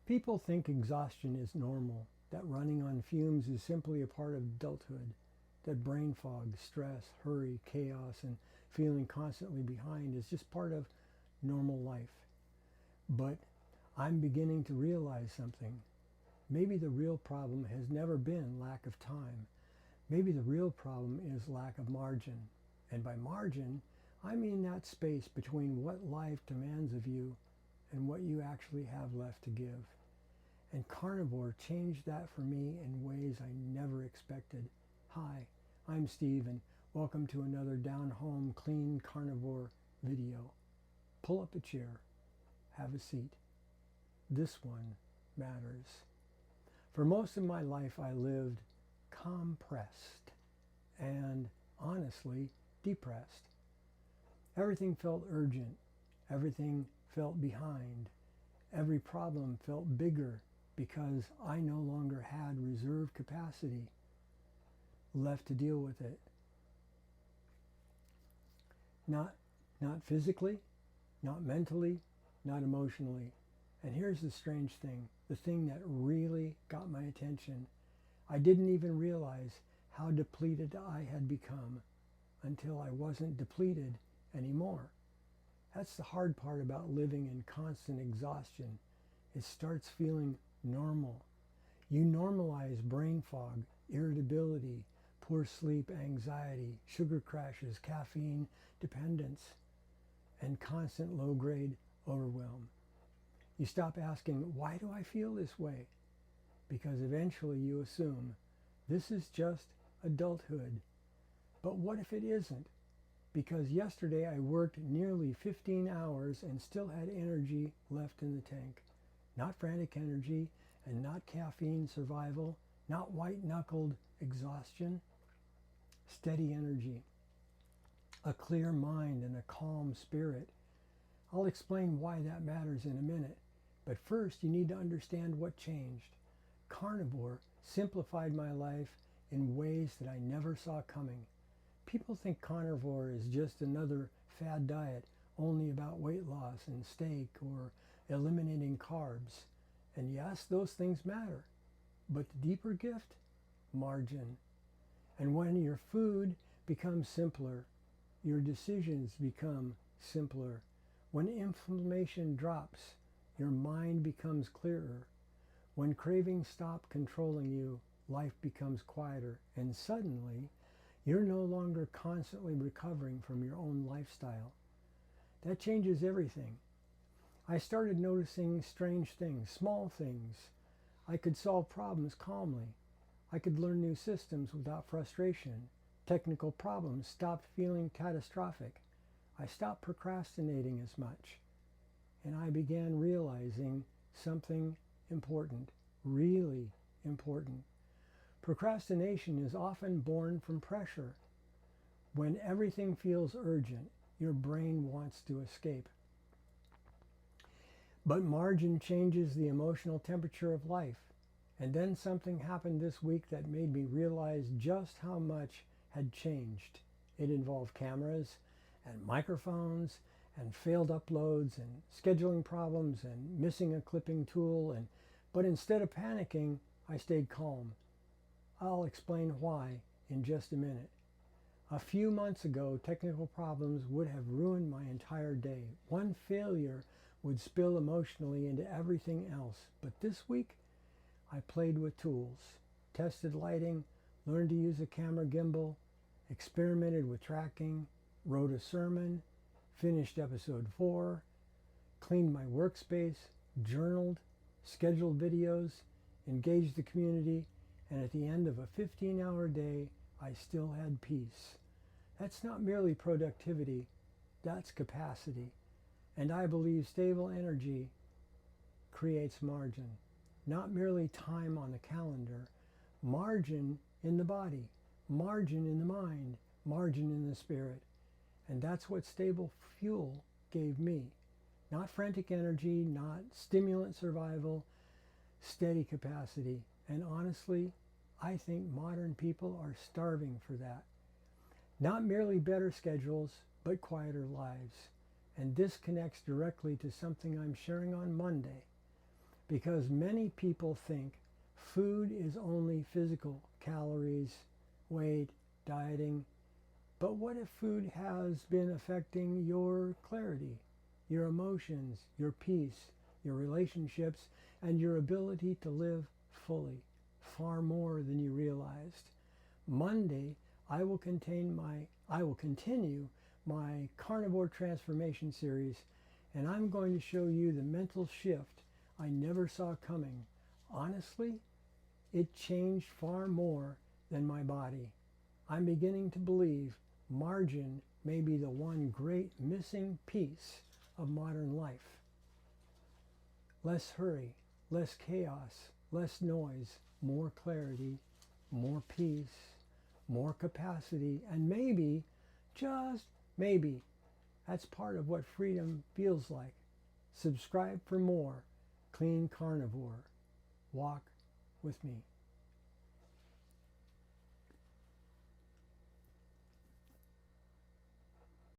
People think exhaustion is normal, that running on fumes is simply a part of adulthood, that brain fog, stress, hurry, chaos, and feeling constantly behind is just part of normal life. But I'm beginning to realize something. Maybe the real problem has never been lack of time. Maybe the real problem is lack of margin. And by margin, I mean that space between what life demands of you and what you actually have left to give. And carnivore changed that for me in ways I never expected. Hi, I'm Steve, and welcome to another down home clean carnivore video. Pull up a chair, have a seat. This one matters. For most of my life I lived compressed and honestly depressed. Everything felt urgent. Everything felt behind. Every problem felt bigger because I no longer had reserve capacity left to deal with it. Not physically, not mentally, not emotionally. And here's the strange thing, the thing that really got my attention. I didn't even realize how depleted I had become until I wasn't depleted anymore. That's the hard part about living in constant exhaustion. It starts feeling normal. You normalize brain fog, irritability, poor sleep, anxiety, sugar crashes, caffeine dependence, and constant low-grade overwhelm. You stop asking, why do I feel this way? Because eventually you assume, this is just adulthood. But what if it isn't? Because yesterday I worked nearly 15 hours and still had energy left in the tank. Not frantic energy and not caffeine survival, not white-knuckled exhaustion. Steady energy, a clear mind and a calm spirit. I'll explain why that matters in a minute. But first you need to understand what changed. Carnivore simplified my life in ways that I never saw coming. People think carnivore is just another fad diet, only about weight loss and steak or eliminating carbs. And yes, those things matter. But the deeper gift? Margin. And when your food becomes simpler, your decisions become simpler. When inflammation drops, your mind becomes clearer. When cravings stop controlling you, life becomes quieter. And suddenly, you're no longer constantly recovering from your own lifestyle. That changes everything. I started noticing strange things, small things. I could solve problems calmly. I could learn new systems without frustration. Technical problems stopped feeling catastrophic. I stopped procrastinating as much. And I began realizing something important, really important. Procrastination is often born from pressure. When everything feels urgent, your brain wants to escape. But margin changes the emotional temperature of life. And then something happened this week that made me realize just how much had changed. It involved cameras and microphones and failed uploads and scheduling problems and missing a clipping tool. But instead of panicking, I stayed calm. I'll explain why in just a minute. A few months ago, technical problems would have ruined my entire day. One failure would spill emotionally into everything else. But this week, I played with tools, tested lighting, learned to use a camera gimbal, experimented with tracking, wrote a sermon, finished episode 4, cleaned my workspace, journaled, scheduled videos, engaged the community, and at the end of a 15-hour day, I still had peace. That's not merely productivity, that's capacity. And I believe stable energy creates margin. Not merely time on the calendar, margin in the body, margin in the mind, margin in the spirit. And that's what stable fuel gave me. Not frantic energy, not stimulant survival, steady capacity. And honestly, I think modern people are starving for that. Not merely better schedules, but quieter lives. And this connects directly to something I'm sharing on Monday. because many people think food is only physical, calories, weight, dieting. But what if food has been affecting your clarity, your emotions, your peace, your relationships, and your ability to live fully, far more than you realized? Monday, I will continue my carnivore transformation series, and I'm going to show you the mental shift I never saw coming. Honestly, it changed far more than my body. I'm beginning to believe margin may be the one great missing piece of modern life. Less hurry, less chaos, less noise, more clarity, more peace, more capacity, and maybe, just maybe, that's part of what freedom feels like. Subscribe for more Clean Carnivore. Walk with me.